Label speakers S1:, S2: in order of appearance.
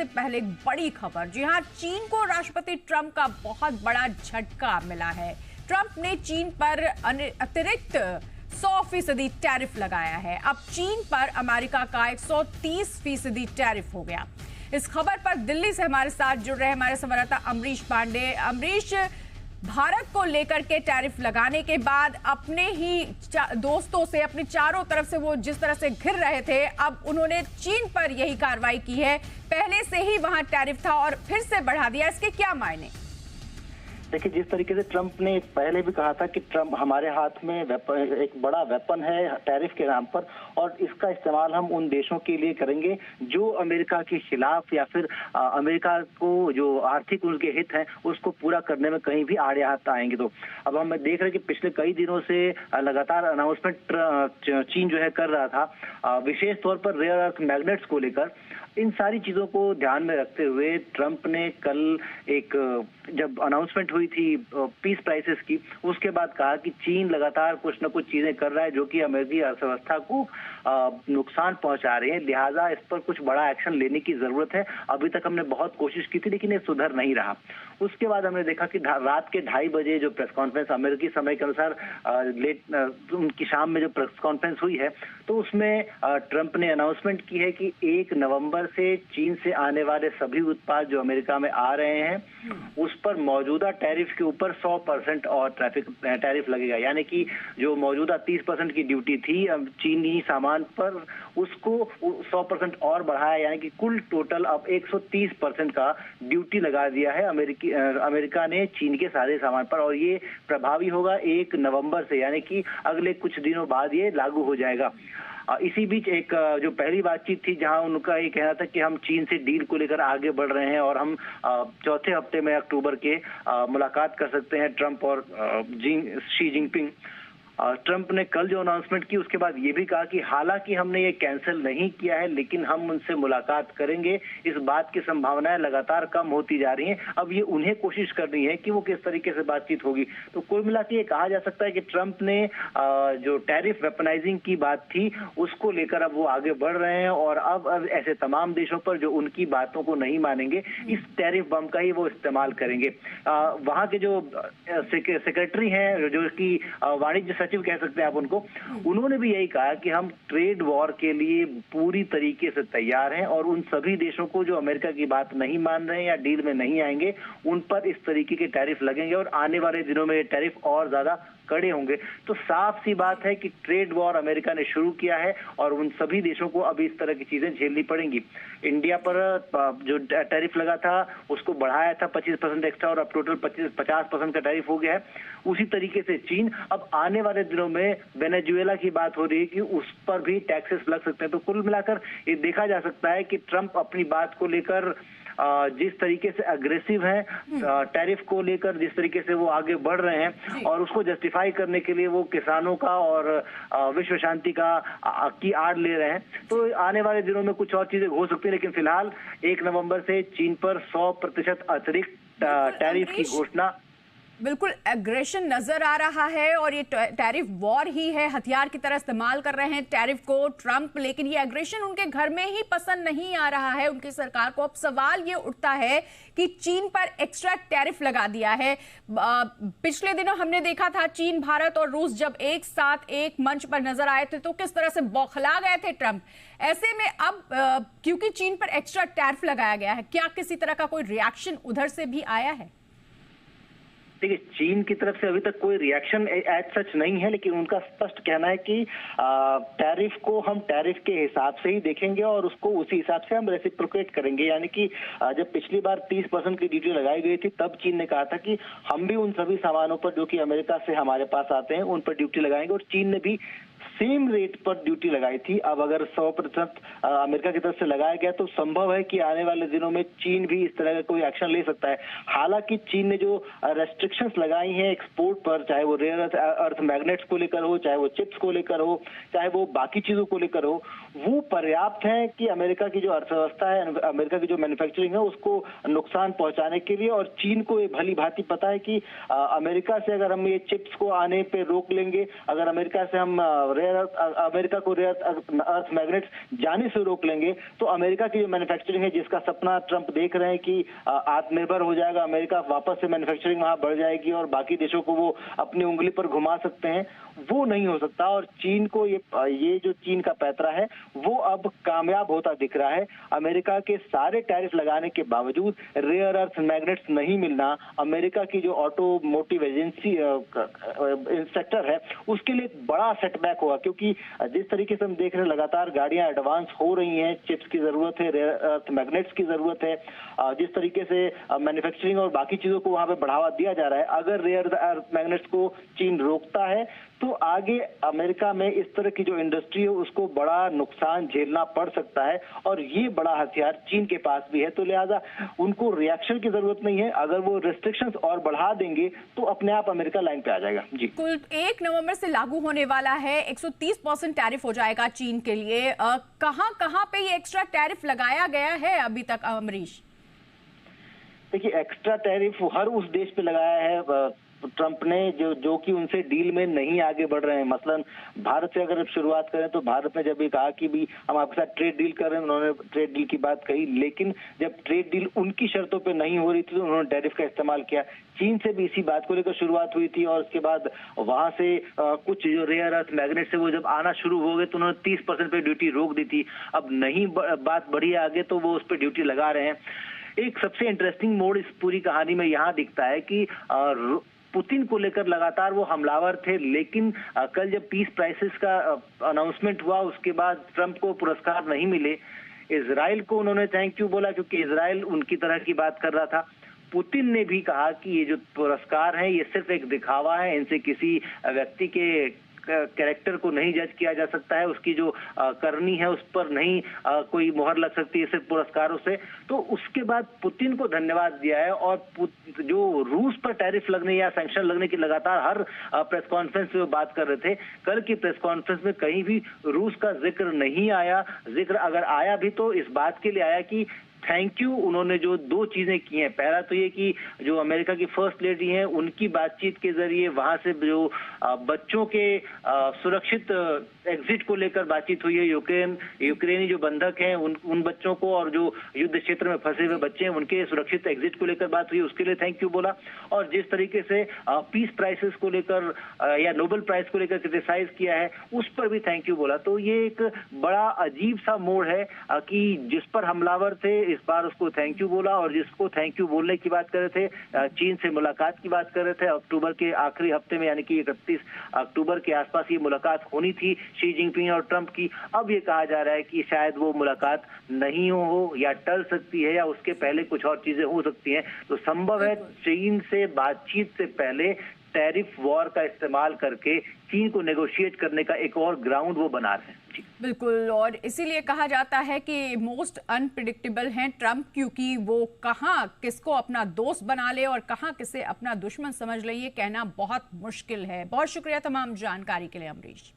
S1: पहले एक बड़ी खबर। जी हां, चीन को राष्ट्रपति ट्रंप का बहुत बड़ा झटका मिला है। ट्रंप ने चीन पर अतिरिक्त 100% टैरिफ लगाया है। अब चीन पर अमेरिका का 130% टैरिफ हो गया। इस खबर पर दिल्ली से हमारे साथ जुड़ रहे हमारे संवाददाता अमरीश पांडे। अमरीश, भारत को लेकर के टैरिफ लगाने के बाद अपने ही दोस्तों से, अपनी चारों तरफ से वो जिस तरह से घिर रहे थे, अब उन्होंने चीन पर यही कार्रवाई की है। पहले से ही वहां टैरिफ था और फिर से बढ़ा दिया, इसके क्या मायने?
S2: देखिए, जिस तरीके से ट्रंप ने पहले भी कहा था कि ट्रंप हमारे हाथ में एक बड़ा वेपन है टैरिफ के नाम पर, और इसका इस्तेमाल हम उन देशों के लिए करेंगे जो अमेरिका के खिलाफ या फिर अमेरिका को जो आर्थिक उनके हित हैं उसको पूरा करने में कहीं भी आड़े हाथ आएंगे। तो अब हम देख रहे हैं कि पिछले कई दिनों से लगातार अनाउंसमेंट चीन जो है कर रहा था, विशेष तौर पर रेयर अर्थ मैग्नेट्स को लेकर। इन सारी चीजों को ध्यान में रखते हुए ट्रंप ने कल जब अनाउंसमेंट हुई थी पीस प्राइसेस की, उसके बाद कहा कि चीन लगातार कुछ न कुछ चीजें कर रहा है जो कि अमेरिकी अर्थव्यवस्था को नुकसान पहुंचा रहे हैं, लिहाजा इस पर कुछ बड़ा एक्शन लेने की जरूरत है। अभी तक हमने बहुत कोशिश की थी लेकिन ये सुधर नहीं रहा। उसके बाद हमने देखा कि रात के 2:30 बजे जो प्रेस कॉन्फ्रेंस अमेरिकी समय के अनुसार उनकी शाम में जो प्रेस कॉन्फ्रेंस हुई है, तो उसमें ट्रंप ने अनाउंसमेंट की है कि 1 नवंबर से चीन से आने वाले सभी उत्पाद जो अमेरिका में आ रहे हैं उस पर मौजूदा टैरिफ के ऊपर 100% और टैरिफ लगेगा। यानी कि जो मौजूदा 30% की ड्यूटी थी चीनी सामान पर, उसको 100% और बढ़ाया, यानी कि कुल टोटल अब 130% का ड्यूटी लगा दिया है अमेरिका ने चीन के सारे सामान पर। और ये प्रभावी होगा 1 नवंबर से, यानी कि अगले कुछ दिनों बाद ये लागू हो जाएगा। इसी बीच एक जो पहली बातचीत थी जहां उनका ये कहना था कि हम चीन से डील को लेकर आगे बढ़ रहे हैं और हम चौथे हफ्ते में अक्टूबर के मुलाकात कर सकते हैं ट्रंप और शी जिनपिंग। ट्रंप ने कल जो अनाउंसमेंट की उसके बाद ये भी कहा कि हालांकि हमने ये कैंसिल नहीं किया है लेकिन हम उनसे मुलाकात करेंगे। इस बात की संभावनाएं लगातार कम होती जा रही हैं। अब ये उन्हें कोशिश करनी है कि वो किस तरीके से बातचीत होगी। तो कुल मिला के ये कहा जा सकता है कि ट्रंप ने जो टैरिफ वेपनाइजिंग की बात थी उसको लेकर अब वो आगे बढ़ रहे हैं और अब ऐसे तमाम देशों पर जो उनकी बातों को नहीं मानेंगे इस टैरिफ बम का ही वो इस्तेमाल करेंगे। वहां के जो सेक्रेटरी हैं, जो कि वाणिज्य सचिव कह सकते हैं आप उनको, उन्होंने भी यही कहा कि हम ट्रेड वॉर के लिए पूरी तरीके से तैयार हैं और उन सभी देशों को जो अमेरिका की बात नहीं मान रहे हैं या डील में नहीं आएंगे उन पर इस तरीके के टैरिफ लगेंगे और आने वाले दिनों में ये टैरिफ और ज्यादा कड़े होंगे। तो साफ सी बात है कि ट्रेड वॉर अमेरिका ने शुरू किया है और उन सभी देशों को अभी इस तरह की चीजें झेलनी पड़ेंगी। इंडिया पर जो टैरिफ लगा था उसको बढ़ाया था 25% एक्स्ट्रा और अब टोटल 50% का टैरिफ हो गया है। उसी तरीके से चीन, अब आने वाले दिनों में वेनेजुएला की बात हो रही है कि उस पर भी टैक्सेस लग सकते हैं। तो कुल मिलाकर ये देखा जा सकता है कि ट्रंप अपनी बात को लेकर जिस तरीके से अग्रेसिव है टैरिफ को लेकर, जिस तरीके से वो आगे बढ़ रहे हैं और उसको जस्टिफाई करने के लिए वो किसानों का और विश्व शांति की आड़ ले रहे हैं। तो आने वाले दिनों में कुछ और चीजें हो सकती है, लेकिन फिलहाल 1 नवंबर से चीन पर 100% अतिरिक्त टैरिफ की घोषणा।
S1: बिल्कुल एग्रेशन नजर आ रहा है और ये टैरिफ वॉर ही है, हथियार की तरह इस्तेमाल कर रहे हैं टैरिफ को ट्रंप। लेकिन ये एग्रेशन उनके घर में ही पसंद नहीं आ रहा है उनकी सरकार को। अब सवाल ये उठता है कि चीन पर एक्स्ट्रा टैरिफ लगा दिया है। पिछले दिनों हमने देखा था चीन, भारत और रूस जब एक साथ एक मंच पर नजर आए थे तो किस तरह से बौखला गए थे ट्रंप। ऐसे में अब क्योंकि चीन पर एक्स्ट्रा टैरिफ लगाया गया है, क्या किसी तरह का कोई रिएक्शन उधर से भी आया है?
S2: देखिए, चीन की तरफ से अभी तक कोई रिएक्शन एज सच नहीं है, लेकिन उनका स्पष्ट कहना है कि टैरिफ को हम टैरिफ के हिसाब से ही देखेंगे और उसको उसी हिसाब से हम रेसिप्रोकेट करेंगे। यानी कि जब पिछली बार 30% की ड्यूटी लगाई गई थी तब चीन ने कहा था कि हम भी उन सभी सामानों पर जो कि अमेरिका से हमारे पास आते हैं उन पर ड्यूटी लगाएंगे, और चीन ने भी सेम रेट पर ड्यूटी लगाई थी। अब अगर 100% अमेरिका की तरफ से लगाया गया तो संभव है कि आने वाले दिनों में चीन भी इस तरह का कोई एक्शन ले सकता है। हालांकि चीन ने जो रेस्ट्रिक्शंस लगाई हैं एक्सपोर्ट पर, चाहे वो रेयर अर्थ मैग्नेट्स को लेकर हो, चाहे वो चिप्स को लेकर हो, चाहे वो बाकी चीजों को लेकर हो, वो पर्याप्त है कि अमेरिका की जो अर्थव्यवस्था है, अमेरिका की जो मैन्युफैक्चरिंग है उसको नुकसान पहुंचाने के लिए। और चीन को ये भली भांति पता है कि अमेरिका से अगर हम ये चिप्स को आने पे रोक लेंगे, अगर अमेरिका से हम अमेरिका को रेयर अर्थ मैग्नेट्स जाने से रोक लेंगे, तो अमेरिका की जो मैन्युफैक्चरिंग है, जिसका सपना ट्रंप देख रहे हैं कि आत्मनिर्भर हो जाएगा अमेरिका, वापस से मैन्युफैक्चरिंग वहां बढ़ जाएगी और बाकी देशों को वो अपनी उंगली पर घुमा सकते हैं, वो नहीं हो सकता। और चीन को ये जो चीन का पैतरा है वो अब कामयाब होता दिख रहा है। अमेरिका के सारे टैरिफ लगाने के बावजूद रेयर अर्थ मैग्नेट्स नहीं मिलना अमेरिका की जो ऑटोमोटिव एजेंसी सेक्टर है उसके लिए बड़ा सेटबैक होगा, क्योंकि जिस तरीके से हम देख रहे हैं लगातार गाड़ियां एडवांस हो रही हैं, चिप्स की जरूरत है, रेयर अर्थ मैग्नेट्स की जरूरत है, जिस तरीके से मैन्युफैक्चरिंग और बाकी चीजों को वहां पे बढ़ावा दिया जा रहा है, अगर रेयर अर्थ मैग्नेट्स को चीन रोकता है तो आगे अमेरिका में इस तरह की जो इंडस्ट्री है उसको बड़ा नुकसान झेलना पड़ सकता है। और ये बड़ा हथियार चीन के पास भी है, तो लिहाजा उनको रिएक्शन की जरूरत नहीं है। अगर वो रेस्ट्रिक्शंस और बढ़ा देंगे तो अपने आप अमेरिका लाइन पे आ जाएगा। जी,
S1: कुल 1 नवंबर से लागू होने वाला है, 130% टैरिफ हो जाएगा चीन के लिए। कहां पे ये एक्स्ट्रा टैरिफ लगाया गया है अभी तक, अमरीश?
S2: देखिए, एक्स्ट्रा टैरिफ हर उस देश पे लगाया है ट्रंप ने जो कि उनसे डील में नहीं आगे बढ़ रहे हैं। मसलन भारत से अगर शुरुआत करें तो भारत ने जब ये कहा कि भी हम आपके साथ ट्रेड डील कर रहे हैं, उन्होंने ट्रेड डील की बात कही, लेकिन जब ट्रेड डील उनकी शर्तों पे नहीं हो रही थी तो उन्होंने टैरिफ का इस्तेमाल किया। चीन से भी इसी बात को लेकर शुरुआत हुई थी और उसके बाद वहां से कुछ जो रेयर अर्थ मैग्नेट से वो जब आना शुरू हो गए तो उन्होंने 30% पे ड्यूटी रोक दी थी। अब नहीं बात बढ़ी आगे तो वो उस पर ड्यूटी लगा रहे हैं। एक सबसे इंटरेस्टिंग मोड़ इस पूरी कहानी में यहाँ दिखता है कि पुतिन को लेकर लगातार वो हमलावर थे, लेकिन कल जब पीस प्राइसेस का अनाउंसमेंट हुआ उसके बाद ट्रंप को पुरस्कार नहीं मिले। इजराइल को उन्होंने थैंक यू बोला क्योंकि इजराइल उनकी तरह की बात कर रहा था। पुतिन ने भी कहा कि ये जो पुरस्कार है ये सिर्फ एक दिखावा है, इनसे किसी व्यक्ति के कैरेक्टर को नहीं जज किया जा सकता है, उसकी जो करनी है उस पर नहीं कोई मोहर लग सकती है सिर्फ पुरस्कारों से। तो उसके बाद पुतिन को धन्यवाद दिया है और जो रूस पर टैरिफ लगने या सैंक्शन लगने की लगातार हर प्रेस कॉन्फ्रेंस में बात कर रहे थे, कल की प्रेस कॉन्फ्रेंस में कहीं भी रूस का जिक्र नहीं आया। जिक्र अगर आया भी तो इस बात के लिए आया कि थैंक यू। उन्होंने जो 2 चीजें की हैं, पहला तो ये कि जो अमेरिका की फर्स्ट लेडी हैं उनकी बातचीत के जरिए वहां से जो बच्चों के सुरक्षित एग्जिट को लेकर बातचीत हुई है, यूक्रेनी जो बंधक हैं उन बच्चों को और जो युद्ध क्षेत्र में फंसे हुए बच्चे हैं उनके सुरक्षित एग्जिट को लेकर बात हुई, उसके लिए थैंक यू बोला। और जिस तरीके से पीस प्राइसेस को लेकर या नोबेल प्राइज को लेकर क्रिटिसाइज किया है उस पर भी थैंक यू बोला। तो ये एक बड़ा अजीब सा मोड़ है कि जिस पर हमलावर थे इस बार उसको थैंक यू बोला, और जिसको थैंक यू बोलने की बात कर रहे थे, चीन से मुलाकात की बात कर रहे थे, अक्टूबर के आखिरी हफ्ते में यानी कि 31 अक्टूबर के आसपास ये मुलाकात होनी थी शी जिनपिंग और ट्रंप की। अब ये कहा जा रहा है कि शायद वो मुलाकात नहीं हो या टल सकती है या उसके पहले कुछ और चीजें हो सकती हैं। तो संभव है चीन से बातचीत से पहले टैरिफ वॉर का इस्तेमाल करके चीन को नेगोशिएट करने का एक और ग्राउंड वो बना रहे हैं।
S1: बिल्कुल, और इसीलिए कहा जाता है कि मोस्ट अनप्रिडिक्टेबल हैं ट्रंप, क्योंकि वो कहां किसको अपना दोस्त बना ले और कहां किसे अपना दुश्मन समझ ले ये कहना बहुत मुश्किल है। बहुत शुक्रिया तमाम जानकारी के लिए अमरीश।